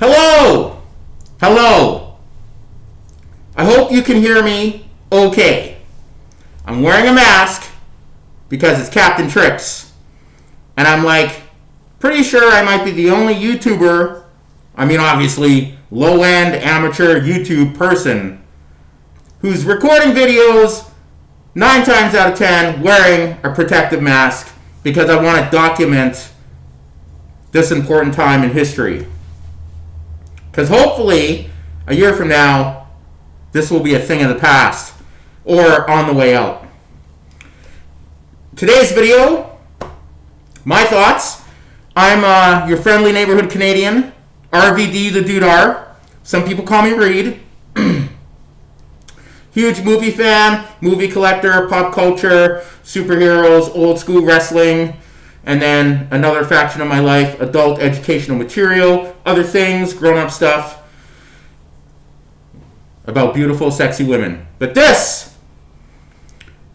Hello! Hello! I hope you can hear me okay. I'm wearing a mask because it's Captain Trips. And I'm pretty sure I might be the only YouTuber, obviously low-end amateur YouTube person, who's recording videos 9 times out of 10 wearing a protective mask because I want to document this important time in history. Because hopefully, a year from now, this will be a thing of the past, or on the way out. Today's video, my thoughts. I'm your friendly neighborhood Canadian, RVD the Dudar. Some people call me Reed. Huge movie fan, movie collector, pop culture, superheroes, old school wrestling, and then another faction of my life, adult educational material, other things, grown-up stuff about beautiful, sexy women. But this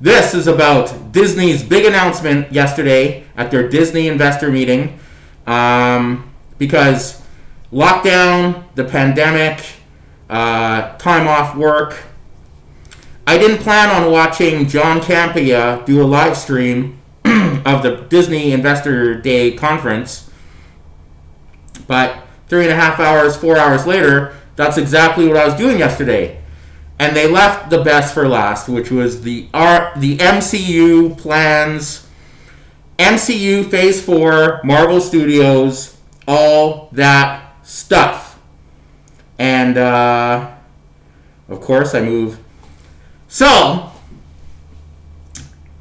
is about Disney's big announcement yesterday at their Disney investor meeting, because lockdown, the pandemic, time off work. I didn't plan on watching John Campea do a live stream of the Disney Investor Day conference, but 3.5 hours, 4 hours later, that's exactly what I was doing yesterday. And they left the best for last, which was the MCU plans, MCU Phase 4, Marvel Studios, all that stuff. And, of course, I move. So,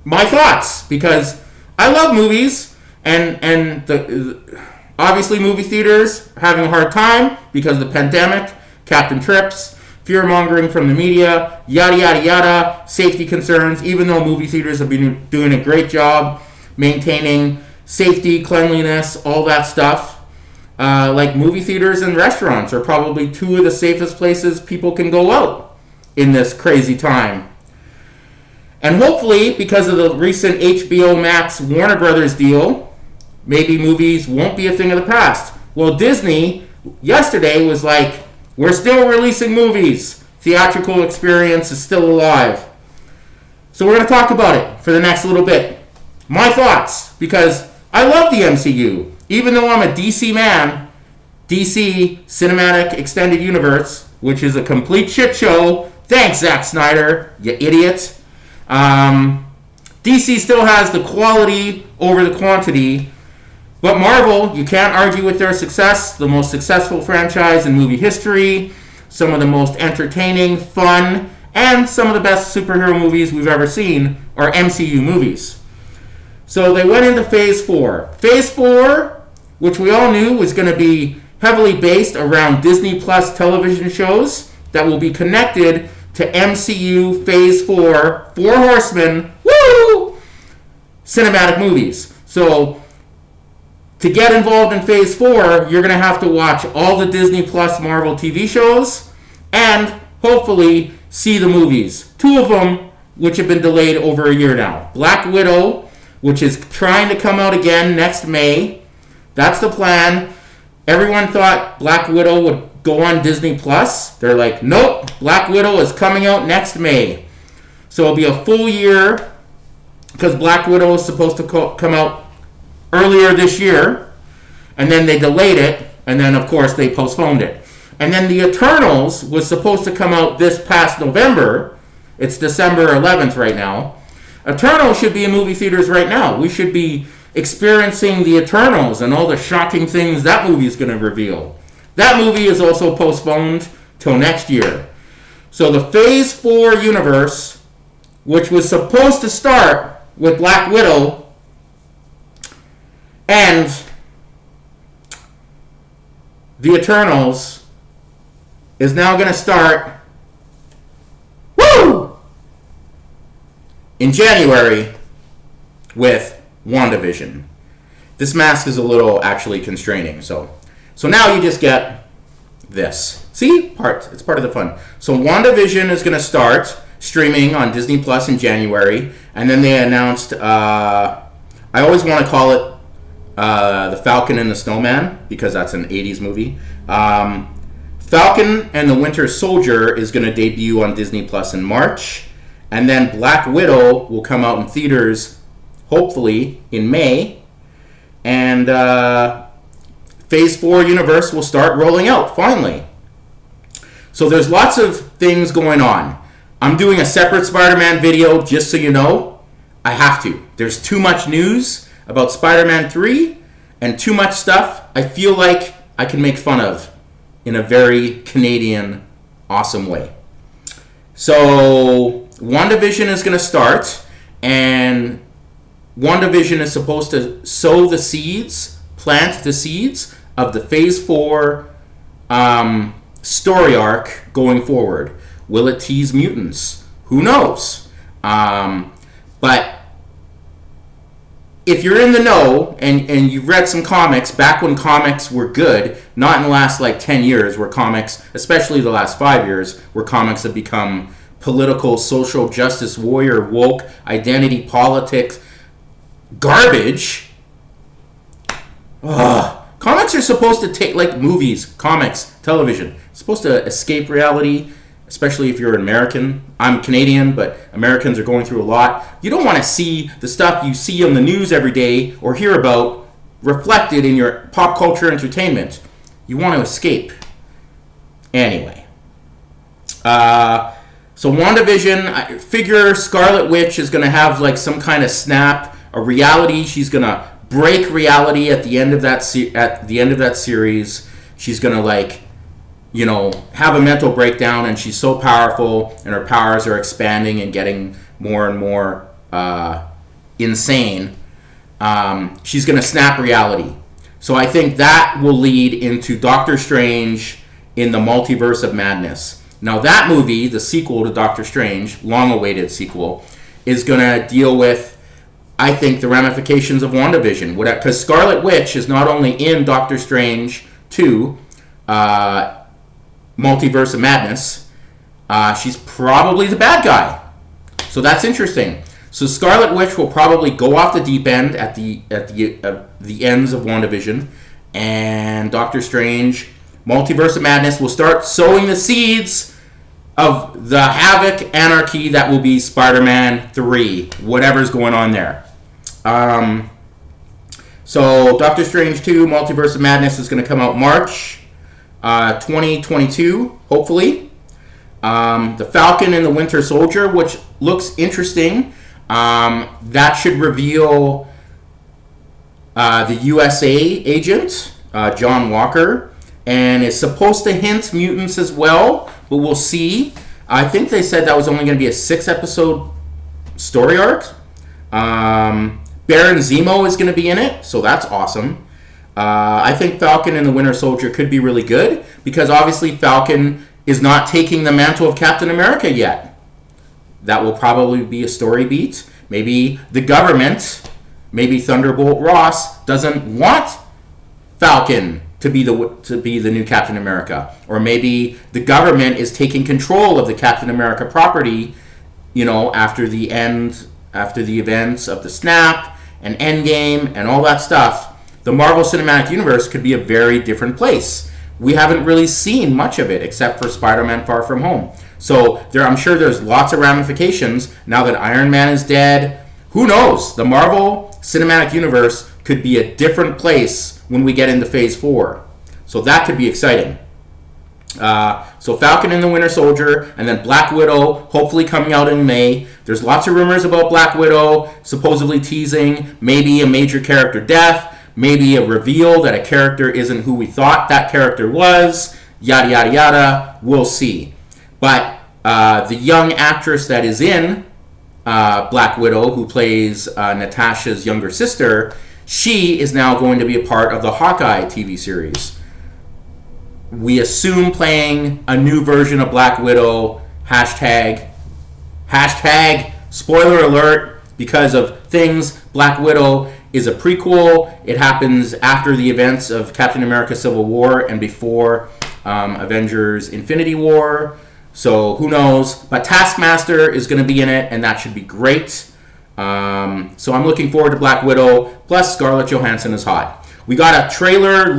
my thoughts, because I love movies, and obviously movie theaters are having a hard time because of the pandemic, Captain Trips, fear-mongering from the media, yada, yada, yada, safety concerns, even though movie theaters have been doing a great job maintaining safety, cleanliness, all that stuff. Movie theaters and restaurants are probably 2 of the safest places people can go out in this crazy time. And hopefully, because of the recent HBO Max Warner Brothers deal, maybe movies won't be a thing of the past. Well, Disney yesterday was like, we're still releasing movies. Theatrical experience is still alive. So we're going to talk about it for the next little bit. My thoughts, because I love the MCU. Even though I'm a DC man, DC Cinematic Extended Universe, which is a complete shit show. Thanks, Zack Snyder, you idiot. DC still has the quality over the quantity, but Marvel, you can't argue with their success. The most successful franchise in movie history, some of the most entertaining, fun, and some of the best superhero movies we've ever seen are MCU movies. So they went into Phase 4. Phase 4, which we all knew was going to be heavily based around Disney Plus television shows that will be connected to MCU Phase 4, 4 Horsemen, woo! Cinematic movies. So, to get involved in Phase 4, you're going to have to watch all the Disney Plus Marvel TV shows and hopefully see the movies. 2 of them, which have been delayed over a year now. Black Widow, which is trying to come out again next May. That's the plan. Everyone thought Black Widow would go on Disney Plus. They're like, nope, Black Widow is coming out next May. So it'll be a full year because Black Widow was supposed to come out earlier this year, and then they delayed it, and then of course they postponed it. And then The Eternals was supposed to come out this past November. It's December 11th right now. Eternals should be in movie theaters right now. We should be experiencing The Eternals and all the shocking things that movie is going to reveal. That movie is also postponed till next year. So the Phase 4 universe, which was supposed to start with Black Widow and The Eternals, is now going to start in January with WandaVision. This mask is a little actually constraining, so now you just get this. See? It's part of the fun. So WandaVision is going to start streaming on Disney Plus in January, and then they announced, I always want to call it The Falcon and the Snowman, because that's an 80s movie. Falcon and the Winter Soldier is going to debut on Disney Plus in March. And then Black Widow will come out in theaters, hopefully, in May. And Phase 4 universe will start rolling out, finally. So there's lots of things going on. I'm doing a separate Spider-Man video, just so you know. I have to. There's too much news about Spider-Man 3 and too much stuff I feel like I can make fun of in a very Canadian, awesome way. So WandaVision is going to start, and WandaVision is supposed to sow the seeds, plant the seeds of the Phase 4 story arc going forward. Will it tease mutants? Who knows? But if you're in the know and you've read some comics back when comics were good, not in the last 10 years where comics, especially the last 5 years, where comics have become political, social justice warrior, woke, identity, politics, garbage. Comics are supposed to take, movies, comics, television, it's supposed to escape reality, especially if you're an American. I'm Canadian, but Americans are going through a lot. You don't want to see the stuff you see on the news every day or hear about reflected in your pop culture entertainment. You want to escape. Anyway. So WandaVision, I figure Scarlet Witch is going to have some kind of snap, a reality. She's going to break reality at the end of that series. She's going to have a mental breakdown, and she's so powerful, and her powers are expanding and getting more and more insane. She's going to snap reality. So I think that will lead into Doctor Strange in the Multiverse of Madness. Now that movie, the sequel to Doctor Strange, long-awaited sequel, is going to deal with, I think, the ramifications of WandaVision. Because Scarlet Witch is not only in Doctor Strange 2, Multiverse of Madness, she's probably the bad guy. So that's interesting. So Scarlet Witch will probably go off the deep end at the ends of WandaVision, and Doctor Strange, Multiverse of Madness, will start sowing the seeds of the havoc, anarchy that will be Spider-Man 3, whatever's going on there. So Doctor Strange 2, Multiverse of Madness is going to come out March 2022, hopefully. The Falcon and the Winter Soldier, which looks interesting. That should reveal the USA agent, John Walker, and is supposed to hint mutants as well, but we'll see. I think they said that was only going to be a 6-episode story arc. Baron Zemo is going to be in it, so that's awesome. I think Falcon and the Winter Soldier could be really good, because obviously Falcon is not taking the mantle of Captain America yet. That will probably be a story beat. Maybe the government, maybe Thunderbolt Ross, doesn't want Falcon to be the new Captain America. Or maybe the government is taking control of the Captain America property, after the events of the Snap and Endgame and all that stuff. The Marvel Cinematic Universe could be a very different place. We haven't really seen much of it except for Spider-Man Far From Home. So I'm sure there's lots of ramifications now that Iron Man is dead. Who knows? The Marvel Cinematic Universe could be a different place when we get into Phase 4. So that could be exciting. So Falcon and the Winter Soldier, and then Black Widow, hopefully coming out in May. There's lots of rumors about Black Widow, supposedly teasing maybe a major character death, maybe a reveal that a character isn't who we thought that character was, yada, yada, yada. We'll see. But the young actress that is in Black Widow, who plays Natasha's younger sister, she is now going to be a part of the Hawkeye TV series. We assume playing a new version of Black Widow, hashtag, spoiler alert, because of things. Black Widow is a prequel. It happens after the events of Captain America Civil War and before Avengers Infinity War. So who knows? But Taskmaster is going to be in it, and that should be great. So I'm looking forward to Black Widow. Plus, Scarlett Johansson is hot. We got a trailer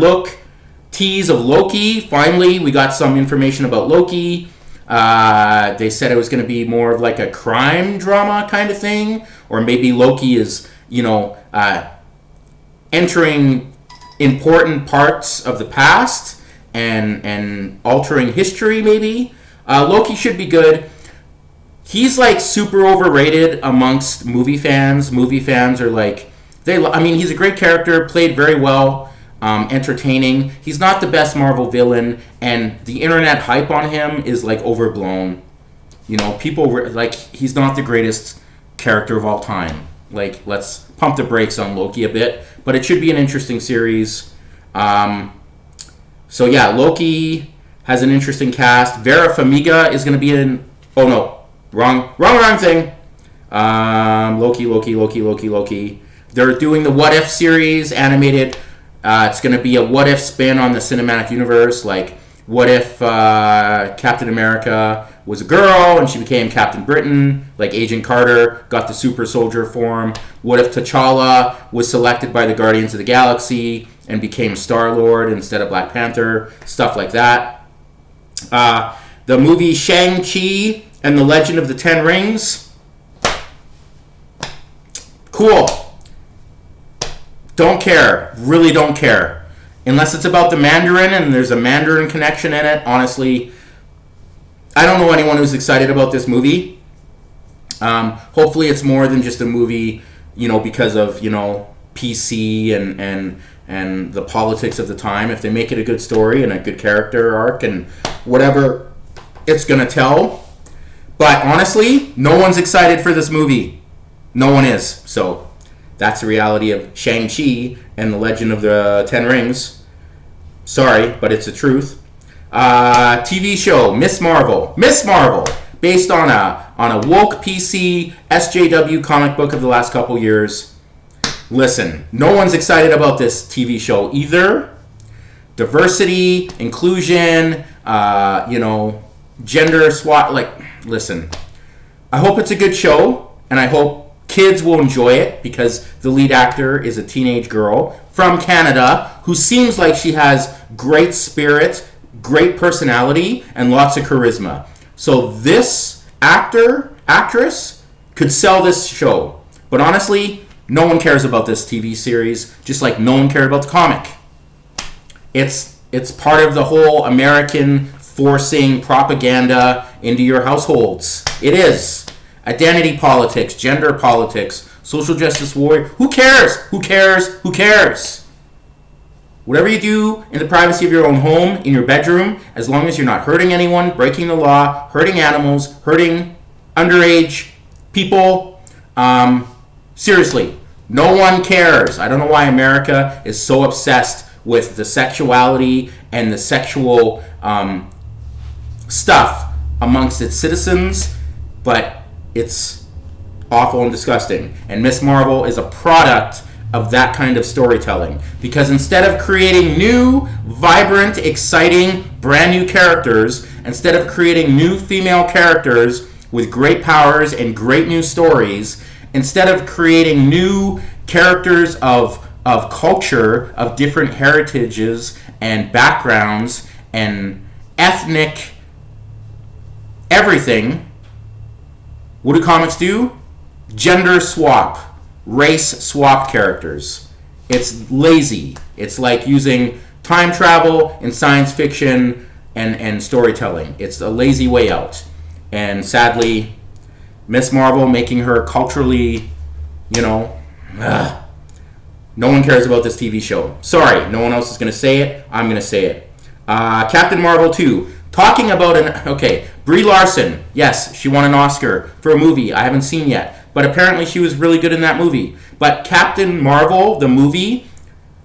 tease of Loki. Finally, we got some information about Loki. They said it was going to be more of like a crime drama kind of thing, or maybe Loki is, entering important parts of the past and altering history. Maybe Loki should be good. He's like super overrated amongst movie fans. Movie fans are like, he's a great character, played very well, entertaining. He's not the best Marvel villain, and the internet hype on him is like overblown. People like, he's not the greatest character of all time. Like, let's pump the brakes on Loki a bit, but it should be an interesting series. So yeah, Loki has an interesting cast. Vera Farmiga is going to be in. Oh no. Wrong thing. Loki. They're doing the What If series, animated. It's going to be a what if spin on the cinematic universe. Like, what if Captain America was a girl and she became Captain Britain? Like, Agent Carter got the super soldier form. What if T'Challa was selected by the Guardians of the Galaxy and became Star-Lord instead of Black Panther? Stuff like that. The movie Shang-Chi and the Legend of the Ten Rings. Cool. Don't care. Really don't care. Unless it's about the Mandarin and there's a Mandarin connection in it. Honestly, I don't know anyone who's excited about this movie. Hopefully it's more than just a movie, because of, PC and the politics of the time. If they make it a good story and a good character arc and whatever it's going to tell. But honestly, no one's excited for this movie. No one is. So that's the reality of Shang-Chi and the Legend of the Ten Rings. Sorry, but it's the truth. TV show, Miss Marvel. Based on a woke PC SJW comic book of the last couple years. Listen, no one's excited about this TV show either. Diversity, inclusion, gender swap, listen, I hope it's a good show, and I hope kids will enjoy it, because the lead actor is a teenage girl from Canada who seems like she has great spirit, great personality, and lots of charisma. So this actress could sell this show. But honestly, no one cares about this TV series, just like no one cared about the comic. It's part of the whole American forcing propaganda into your households. It is. Identity politics, gender politics, social justice warrior. Who cares? Whatever you do in the privacy of your own home, in your bedroom, as long as you're not hurting anyone, breaking the law, hurting animals, hurting underage people. Seriously, no one cares. I don't know why America is so obsessed with the sexuality and the sexual stuff amongst its citizens, but it's awful and disgusting. And Miss Marvel is a product of that kind of storytelling, because instead of creating new, vibrant, exciting, brand new characters, instead of creating new female characters with great powers and great new stories, instead of creating new characters of culture, of different heritages and backgrounds and ethnic everything, what do comics do? Gender swap, race swap characters. It's lazy. It's like using time travel in science fiction and storytelling. It's a lazy way out. And sadly, Miss Marvel, making her culturally, no one cares about this TV show. Sorry, no one else is going to say it. I'm going to say it. Captain Marvel 2. Talking about Brie Larson. Yes, she won an Oscar for a movie I haven't seen yet. But apparently she was really good in that movie. But Captain Marvel, the movie,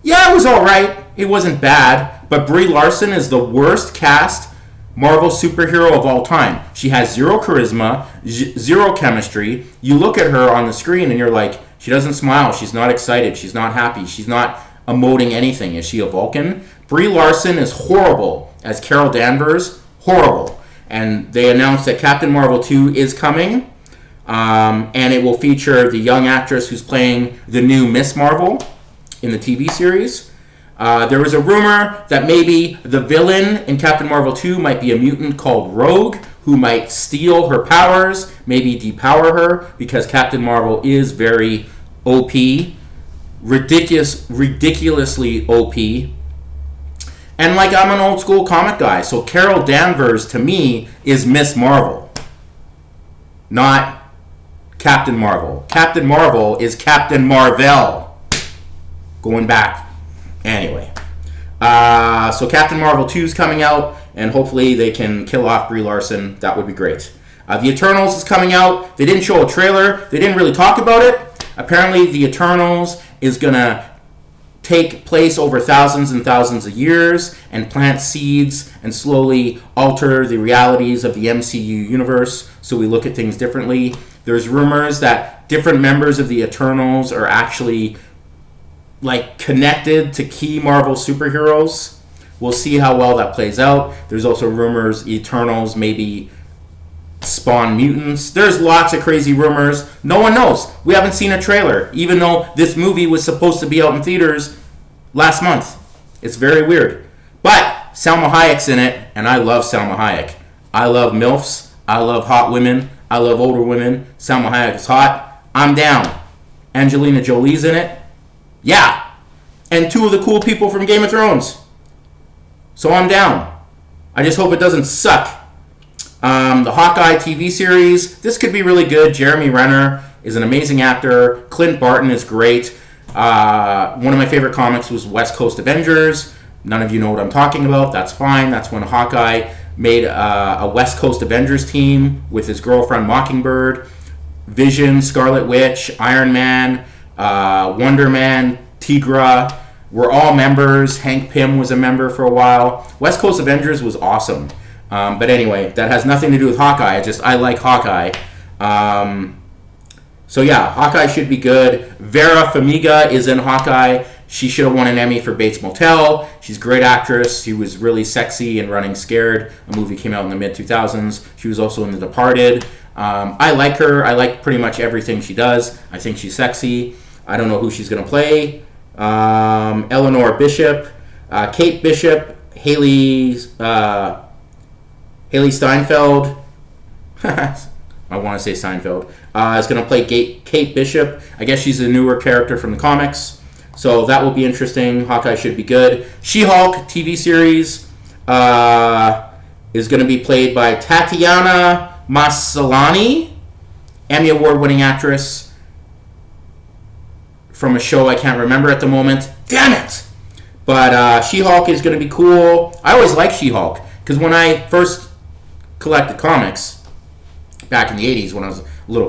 yeah, it was alright. It wasn't bad. But Brie Larson is the worst cast Marvel superhero of all time. She has zero charisma, zero chemistry. You look at her on the screen and you're like, she doesn't smile. She's not excited. She's not happy. She's not emoting anything. Is she a Vulcan? Brie Larson is horrible as Carol Danvers. Horrible. And they announced that Captain Marvel 2 is coming. and it will feature the young actress who's playing the new Miss Marvel in the TV series. There was a rumor that maybe the villain in Captain Marvel 2 might be a mutant called Rogue, who might steal her powers, maybe depower her, because Captain Marvel is very OP, ridiculously OP. And like, I'm an old school comic guy, so Carol Danvers to me is Miss Marvel, not Captain Marvel. Captain Marvel is Captain Marvel. Going back. Anyway. So Captain Marvel 2 is coming out, and hopefully they can kill off Brie Larson. That would be great. The Eternals is coming out. They didn't show a trailer. They didn't really talk about it. Apparently the Eternals is going to take place over thousands and thousands of years and plant seeds and slowly alter the realities of the MCU universe so we look at things differently. There's rumors that different members of the Eternals are actually like connected to key Marvel superheroes. We'll see how well that plays out. There's also rumors Eternals maybe spawn mutants. There's lots of crazy rumors. No one knows. We haven't seen a trailer, even though this movie was supposed to be out in theaters last month. It's very weird. But Salma Hayek's in it, and I love Salma Hayek. I love MILFs. I love hot women. I love older women. Salma Hayek is hot. I'm down. Angelina Jolie's in it. Yeah. And two of the cool people from Game of Thrones. So I'm down. I just hope it doesn't suck. The Hawkeye TV series, this could be really good. Jeremy Renner is an amazing actor. Clint Barton is great. One of my favorite comics was West Coast Avengers. None of you know what I'm talking about. That's fine. That's when Hawkeye made a West Coast Avengers team with his girlfriend Mockingbird, Vision, Scarlet Witch, Iron Man, Wonder Man, Tigra. Were all members. Hank Pym was a member for a while. West Coast Avengers was awesome. But anyway, that has nothing to do with Hawkeye. I like Hawkeye. So yeah, Hawkeye should be good. Vera Farmiga is in Hawkeye. She should have won an Emmy for Bates Motel. She's a great actress. She was really sexy in Running Scared. A movie came out in the mid-2000s. She was also in The Departed. I like her. I like pretty much everything she does. I think she's sexy. I don't know who she's going to play. Eleanor Bishop, Kate Bishop, Haley Steinfeld. I want to say Seinfeld. Is going to play Kate Bishop. I guess she's a newer character from the comics. So that will be interesting. Hawkeye should be good. She-Hulk TV series is going to be played by Tatiana Maslany, Emmy Award-winning actress from a show I can't remember at the moment. Damn it! But She-Hulk is going to be cool. I always liked She-Hulk because when I first collected comics back in the 80s when I was a little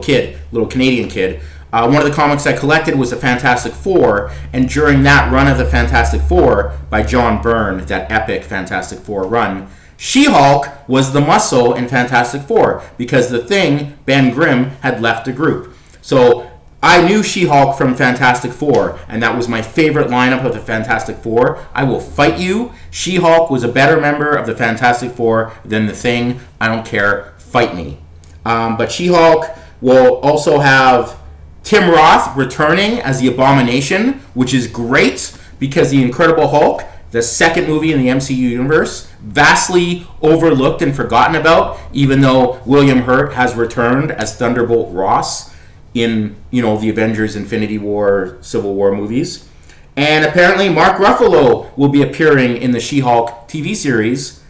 Canadian kid, one of the comics I collected was the Fantastic Four, and during that run of the Fantastic Four by John Byrne, that epic Fantastic Four run, She-Hulk was the muscle in Fantastic Four because the Thing, Ben Grimm, had left the group. So I knew She-Hulk from Fantastic Four, and that was my favorite lineup of the Fantastic Four. I will fight you. She-Hulk was a better member of the Fantastic Four than the Thing. I don't care. Fight me. But She-Hulk will also have Tim Roth returning as the Abomination, which is great because The Incredible Hulk, the second movie in the MCU universe, vastly overlooked and forgotten about, even though William Hurt has returned as Thunderbolt Ross in, the Avengers, Infinity War, Civil War movies. And apparently Mark Ruffalo will be appearing in the She-Hulk TV series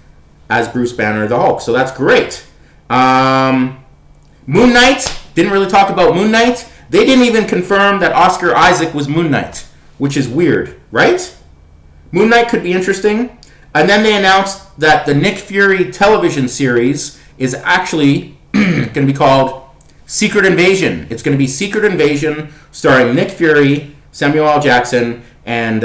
as Bruce Banner the Hulk. So that's great. Moon Knight, didn't really talk about Moon Knight. They didn't even confirm that Oscar Isaac was Moon Knight, which is weird, right? Moon Knight could be interesting. And then they announced that the Nick Fury television series is actually going to be called Secret Invasion. It's going to be Secret Invasion starring Nick Fury, Samuel L. Jackson, and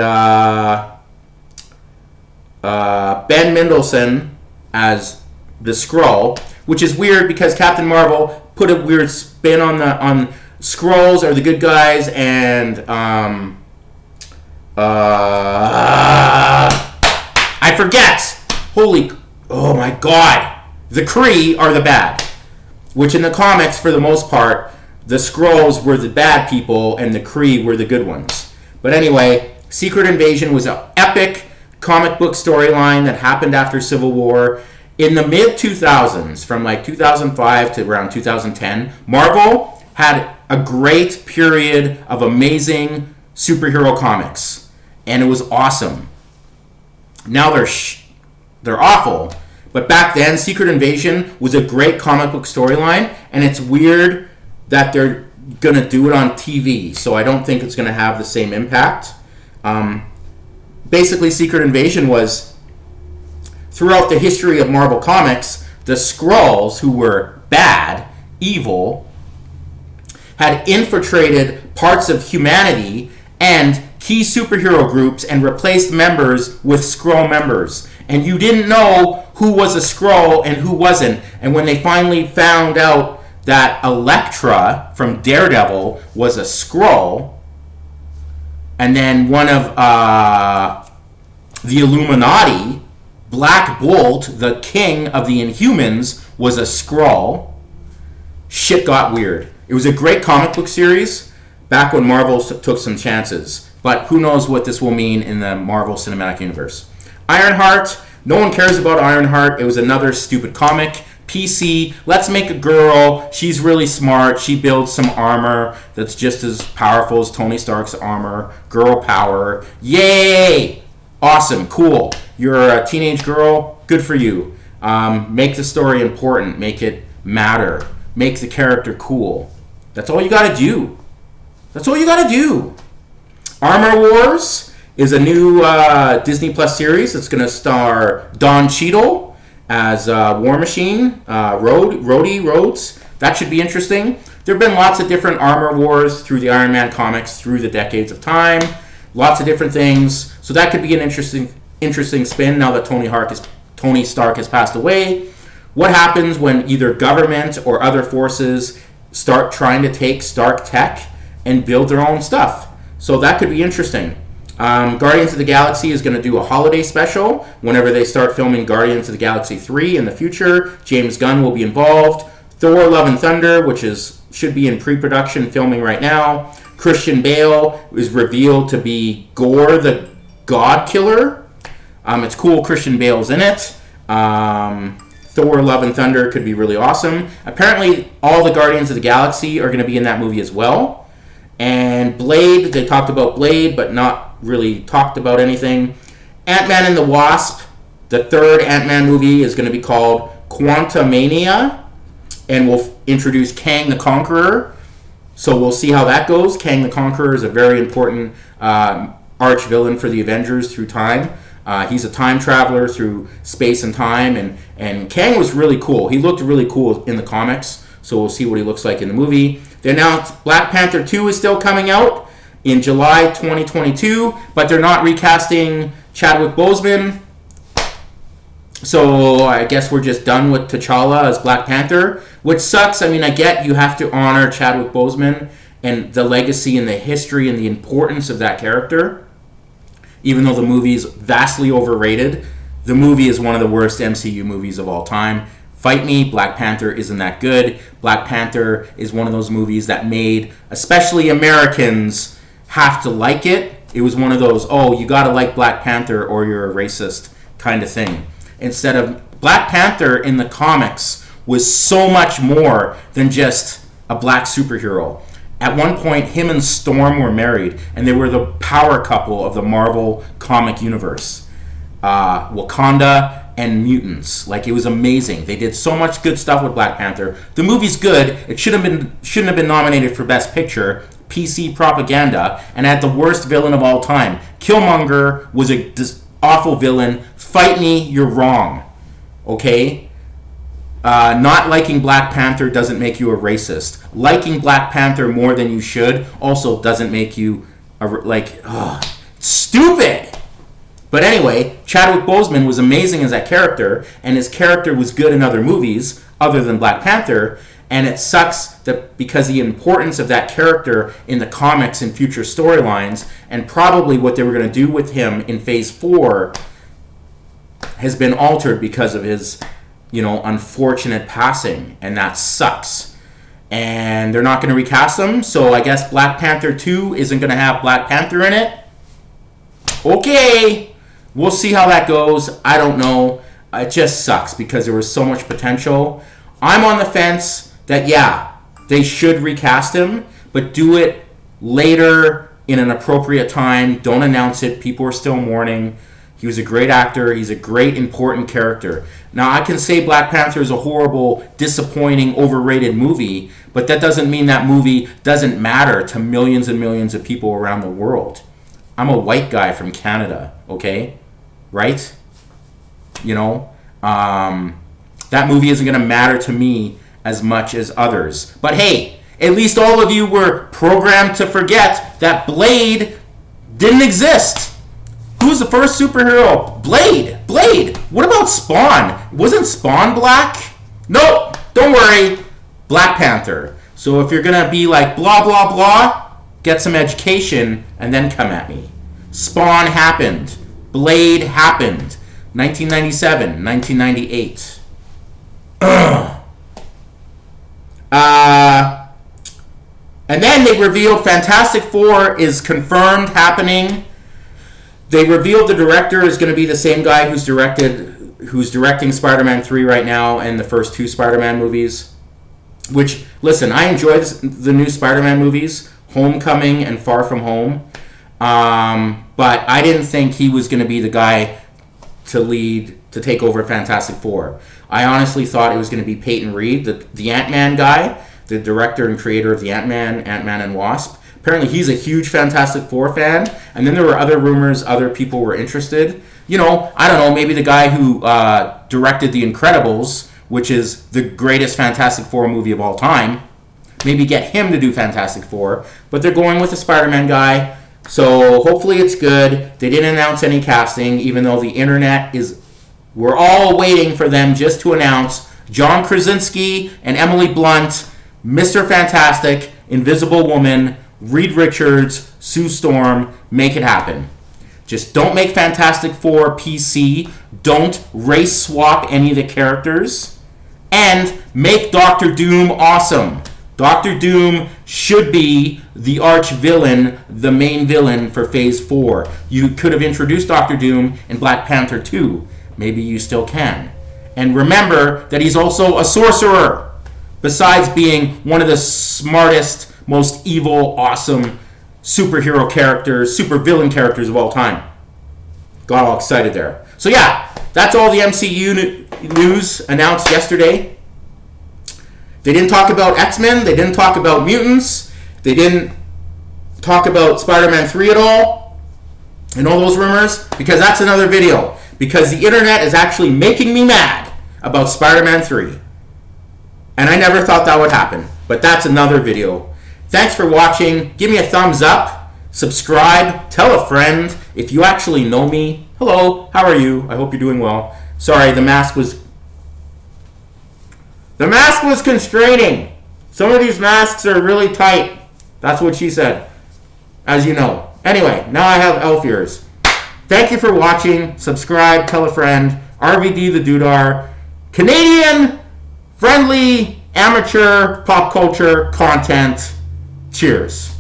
Ben Mendelsohn as the Skrull, which is weird because Captain Marvel put a weird spin on Skrulls are the good guys, and I forget. Oh my God, the Kree are the bad. which in the comics, for the most part, the Skrulls were the bad people and the Kree were the good ones. But anyway, Secret Invasion was an epic comic book storyline that happened after Civil War. In the mid-2000s, from like 2005 to around 2010, Marvel had a great period of amazing superhero comics, and it was awesome. Now they're awful, but back then, Secret Invasion was a great comic book storyline, and it's weird that they're gonna do it on TV, so I don't think it's gonna have the same impact. Basically, Secret Invasion was, throughout the history of Marvel Comics, the Skrulls, who were bad, evil, had infiltrated parts of humanity and key superhero groups and replaced members with Skrull members. And you didn't know who was a Skrull and who wasn't. And when they finally found out that Elektra from Daredevil was a Skrull, and then one of the Illuminati, Black Bolt, the king of the Inhumans, was a Skrull, shit got weird. It was a great comic book series back when Marvel took some chances. But who knows what this will mean in the Marvel Cinematic Universe. Ironheart, no one cares about Ironheart. It was another stupid comic. PC, let's make a girl. She's really smart. She builds some armor that's just as powerful as Tony Stark's armor. Girl power. Yay! Awesome. Cool. You're a teenage girl. Good for you. Make the story important. Make it matter. Make the character cool. That's all you gotta do. That's all you gotta do. Armor Wars is a new Disney Plus series that's going to star Don Cheadle as War Machine, Rhodes. That should be interesting. There have been lots of different Armor Wars through the Iron Man comics through the decades of time. Lots of different things. So that could be an interesting spin now that Tony Stark has passed away. What happens when either government or other forces start trying to take Stark tech and build their own stuff? So that could be interesting. Guardians of the Galaxy is going to do a holiday special whenever they start filming Guardians of the Galaxy 3 in the future. James Gunn will be involved. Thor Love and Thunder, which should be in pre-production filming right now. Christian Bale is revealed to be Gore the God Killer. It's cool Christian Bale's in it. Thor Love and Thunder could be really awesome. Apparently all the Guardians of the Galaxy are going to be in that movie as well. And Blade, they talked about Blade, but not really talked about anything. Ant-Man and the Wasp, the third Ant-Man movie, is going to be called Quantumania, and we'll introduce Kang the Conqueror. So we'll see how that goes. Kang the Conqueror is a very important arch-villain for the Avengers through time. He's a time traveler through space and time, and Kang was really cool. He looked really cool in the comics, so we'll see what he looks like in the movie. They announced Black Panther 2 is still coming out in July 2022, but they're not recasting Chadwick Boseman. So I guess we're just done with T'Challa as Black Panther, which sucks. I mean, I get you have to honor Chadwick Boseman and the legacy and the history and the importance of that character. Even though the movie is vastly overrated, the movie is one of the worst MCU movies of all time. Fight me, Black Panther isn't that good. Black Panther is one of those movies that made, especially Americans, have to like it. It was one of those, oh, you gotta like Black Panther or you're a racist kind of thing. Instead of, Black Panther in the comics was so much more than just a black superhero. At one point, him and Storm were married, and they were the power couple of the Marvel comic universe. Wakanda and mutants. Like, it was amazing. They did so much good stuff with Black Panther. The movie's good. It shouldn't have been nominated for Best Picture. PC propaganda, and had the worst villain of all time. Killmonger was a awful villain. Fight me, you're wrong. Okay? Not liking Black Panther doesn't make you a racist. Liking Black Panther more than you should also doesn't make you stupid. But anyway, Chadwick Boseman was amazing as that character, and his character was good in other movies other than Black Panther, and it sucks that because the importance of that character in the comics and future storylines, and probably what they were going to do with him in Phase 4, has been altered because of his unfortunate passing, and that sucks. And they're not going to recast him, so I guess Black Panther 2 isn't going to have Black Panther in it. Okay, we'll see how that goes. I don't know. It just sucks because there was so much potential. I'm on the fence that, yeah, they should recast him, but do it later in an appropriate time. Don't announce it. People are still mourning. He was a great actor. He's a great, important character. Now, I can say Black Panther is a horrible, disappointing, overrated movie, but that doesn't mean that movie doesn't matter to millions and millions of people around the world. I'm a white guy from Canada, okay? Right? That movie isn't going to matter to me as much as others. But hey, at least all of you were programmed to forget that Blade didn't exist. Who's the first superhero? Blade. What about Spawn? Wasn't Spawn black? Nope. Don't worry. Black Panther. So if you're going to be like blah, blah, blah, get some education and then come at me. Spawn happened. Blade happened. 1997, 1998. And then they revealed Fantastic Four is confirmed happening. They revealed the director is going to be the same guy who's directing Spider-Man 3 right now and the first two Spider-Man movies. Which, listen, I enjoy the new Spider-Man movies, Homecoming and Far From Home. But I didn't think he was going to be the guy to take over Fantastic Four. I honestly thought it was going to be Peyton Reed, the Ant-Man guy, the director and creator of the Ant-Man and Wasp. Apparently he's a huge Fantastic Four fan, and then there were other rumors other people were interested. I don't know, maybe the guy who directed The Incredibles, which is the greatest Fantastic Four movie of all time, maybe get him to do Fantastic Four, but they're going with the Spider-Man guy, so hopefully it's good. They didn't announce any casting, even though the internet we're all waiting for them just to announce John Krasinski and Emily Blunt, Mr. Fantastic, Invisible Woman, Reed Richards, Sue Storm. Make it happen. Just don't make Fantastic Four PC. Don't race swap any of the characters. And make Doctor Doom awesome. Doctor Doom should be the arch villain, the main villain for Phase 4. You could have introduced Doctor Doom in Black Panther 2. Maybe you still can. And remember that he's also a sorcerer, besides being one of the smartest, most evil, awesome superhero characters, supervillain characters of all time. Got all excited there. So yeah, that's all the MCU news announced yesterday. They didn't talk about X-Men. They didn't talk about mutants. They didn't talk about Spider-Man 3 at all. And all those rumors. Because that's another video. Because the internet is actually making me mad about Spider-Man 3. And I never thought that would happen. But that's another video. Thanks for watching. Give me a thumbs up. Subscribe. Tell a friend. If you actually know me. Hello. How are you? I hope you're doing well. Sorry, the mask was constraining. Some of these masks are really tight. That's what she said. As you know. Anyway, now I have elf ears. Thank you for watching. Subscribe. Tell a friend. RVD the Doodar. Canadian friendly amateur pop culture content. Cheers.